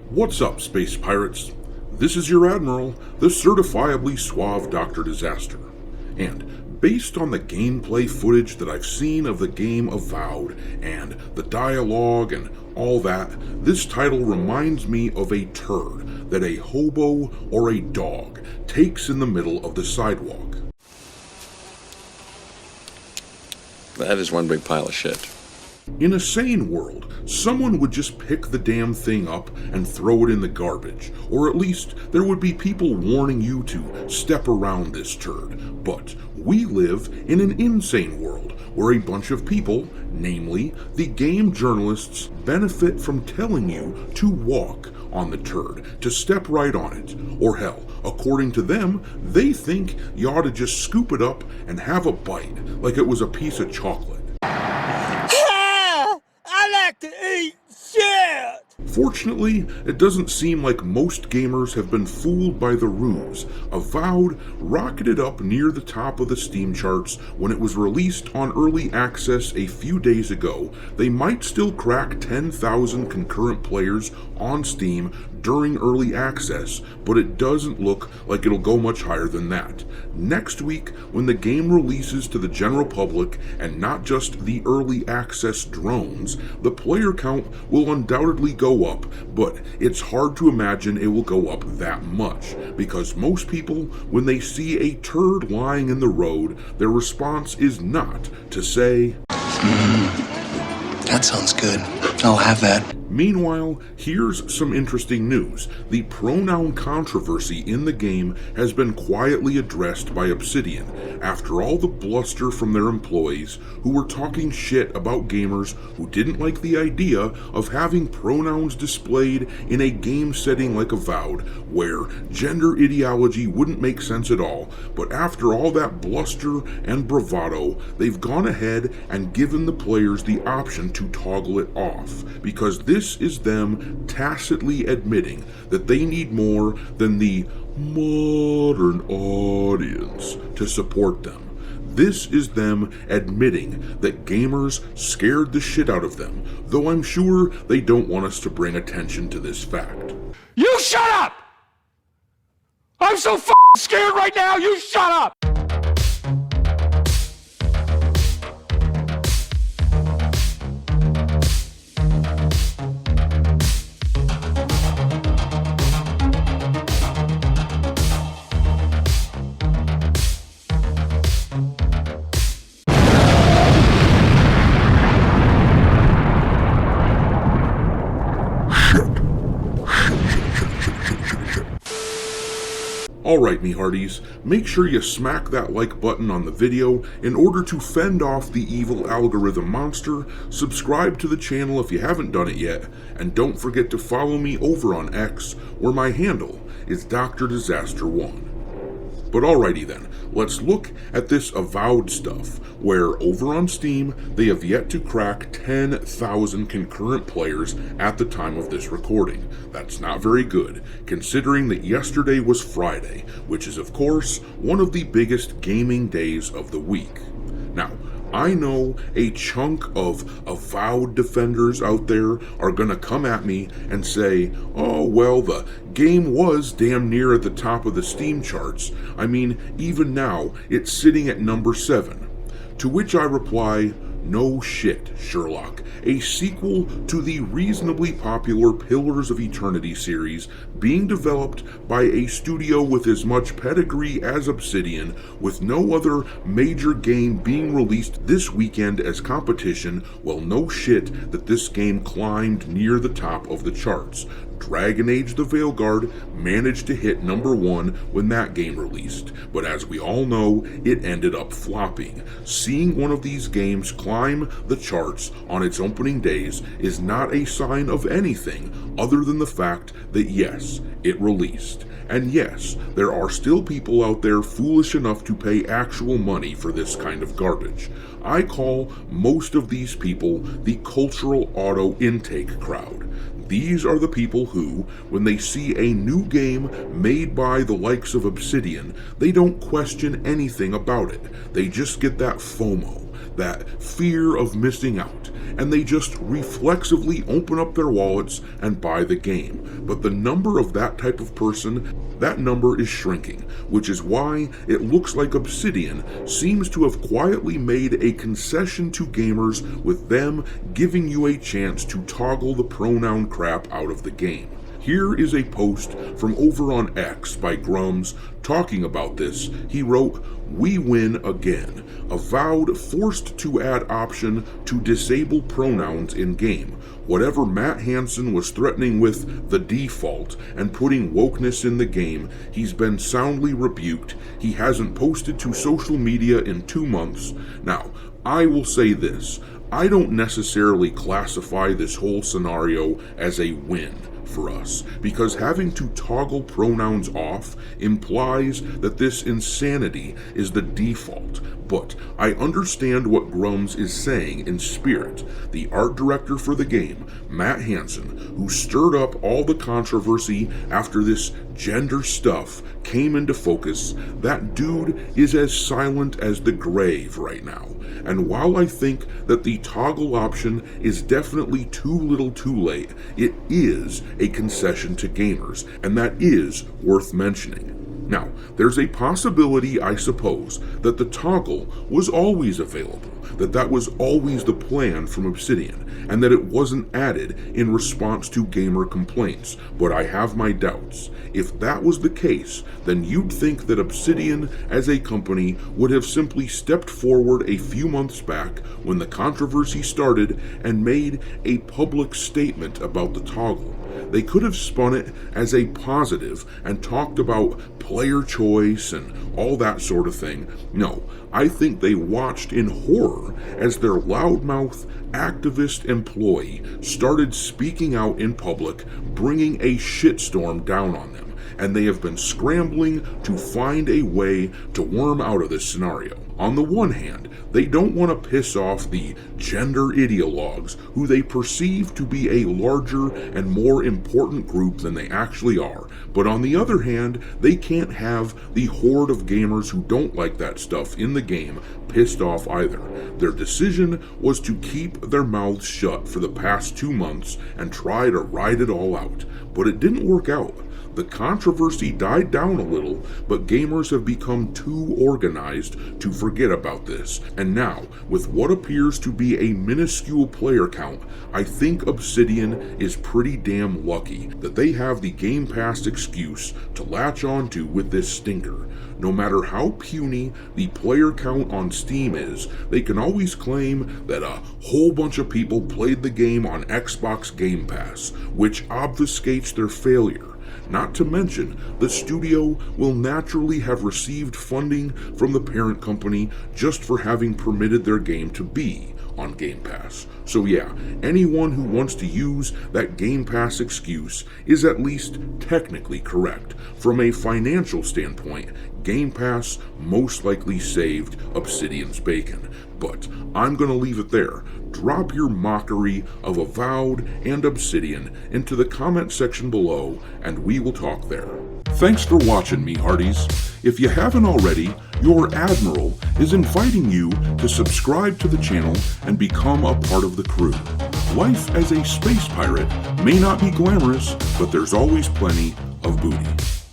What's up, space pirates? This is your Admiral, the certifiably suave Dr. Disaster. And based on the gameplay footage that I've seen of the game Avowed, and the dialogue and all that, this title reminds me of a turd that a hobo or a dog takes in the middle of the sidewalk. That is one big pile of shit. In a sane world, someone would just pick the damn thing up and throw it in the garbage, or at least there would be people warning you to step around this turd. But we live in an insane world where a bunch of people, namely the game journalists, benefit from telling you to walk on the turd, to step right on it, or hell, according to them, they think you ought to just scoop it up and have a bite like it was a piece of chocolate. To eat shit! Fortunately, it doesn't seem like most gamers have been fooled by the ruse. Avowed rocketed up near the top of the Steam charts when it was released on early access a few days ago. They might still crack 10,000 concurrent players on Steam during early access, but it doesn't look like it'll go much higher than that. Next week, when the game releases to the general public, and not just the early access drones, the player count will undoubtedly go up, but it's hard to imagine it will go up that much, because most people, when they see a turd lying in the road, their response is not to say, that sounds good. I'll have that. Meanwhile, here's some interesting news. The pronoun controversy in the game has been quietly addressed by Obsidian after all the bluster from their employees who were talking shit about gamers who didn't like the idea of having pronouns displayed in a game setting like Avowed, where gender ideology wouldn't make sense at all. But after all that bluster and bravado, they've gone ahead and given the players the option to toggle it off, because this is them tacitly admitting that they need more than the MoDeRn audience to support them. This is them admitting that gamers scared the shit out of them, though I'm sure they don't want us to bring attention to this fact. You shut up! I'm so scared right now, you shut up! Alright, me hearties, make sure you smack that like button on the video in order to fend off the evil algorithm monster, subscribe to the channel if you haven't done it yet, and don't forget to follow me over on X, where my handle is Dr. Disaster 1. But alrighty then, let's look at this Avowed stuff, where over on Steam, they have yet to crack 10,000 concurrent players at the time of this recording. That's not very good, considering that yesterday was Friday, which is of course one of the biggest gaming days of the week. Now, I know a chunk of Avowed defenders out there are gonna come at me and say, oh, well, the game was damn near at the top of the Steam charts. I mean, even now, it's sitting at number 7. To which I reply, no shit, Sherlock. A sequel to the reasonably popular Pillars of Eternity series being developed by a studio with as much pedigree as Obsidian, with no other major game being released this weekend as competition, well, no shit that this game climbed near the top of the charts. Dragon Age the Veilguard managed to hit number 1 when that game released, but as we all know, it ended up flopping. Seeing one of these games climb the charts on its opening days is not a sign of anything other than the fact that yes, it released. And yes, there are still people out there foolish enough to pay actual money for this kind of garbage. I call most of these people the cultural auto intake crowd. These are the people who, when they see a new game made by the likes of Obsidian, they don't question anything about it. They just get that FOMO. that fear of missing out, and they just reflexively open up their wallets and buy the game. But the number of that type of person, that number is shrinking, which is why it looks like Obsidian seems to have quietly made a concession to gamers with them giving you a chance to toggle the pronoun crap out of the game. Here is a post from over on X by Grums talking about this. He wrote, "We win again. Avowed forced to add option to disable pronouns in game. Whatever Matt Hansen was threatening with the default and putting wokeness in the game, he's been soundly rebuked. He hasn't posted to social media in 2 months. Now, I will say this. I don't necessarily classify this whole scenario as a win for us, because having to toggle pronouns off implies that this insanity is the default. But I understand what Grums is saying in spirit. The art director for the game, Matt Hansen, who stirred up all the controversy after this gender stuff came into focus, that dude is as silent as the grave right now. And while I think that the toggle option is definitely too little too late, it is a concession to gamers, and that is worth mentioning. Now, there's a possibility, I suppose, that the toggle was always available, that was always the plan from Obsidian, and that it wasn't added in response to gamer complaints, but I have my doubts. If that was the case, then you'd think that Obsidian as a company would have simply stepped forward a few months back when the controversy started and made a public statement about the toggle. They could have spun it as a positive and talked about player choice and all that sort of thing. No, I think they watched in horror as their loudmouth activist employee started speaking out in public, bringing a shitstorm down on them. And they have been scrambling to find a way to worm out of this scenario. On the one hand, they don't want to piss off the gender ideologues who they perceive to be a larger and more important group than they actually are. But on the other hand, they can't have the horde of gamers who don't like that stuff in the game pissed off either. Their decision was to keep their mouths shut for the past 2 months and try to ride it all out. But it didn't work out. The controversy died down a little, but gamers have become too organized to forget about this. And now, with what appears to be a minuscule player count, I think Obsidian is pretty damn lucky that they have the Game Pass excuse to latch onto with this stinker. No matter how puny the player count on Steam is, they can always claim that a whole bunch of people played the game on Xbox Game Pass, which obfuscates their failure. Not to mention, the studio will naturally have received funding from the parent company just for having permitted their game to be on Game Pass. So yeah, anyone who wants to use that Game Pass excuse is at least technically correct. From a financial standpoint, Game Pass most likely saved Obsidian's bacon. But I'm gonna leave it there. Drop your mockery of Avowed and Obsidian into the comment section below, and we will talk there. Thanks for watching, me hearties. If you haven't already, your Admiral is inviting you to subscribe to the channel and become a part of the crew. Life as a space pirate may not be glamorous, but there's always plenty of booty.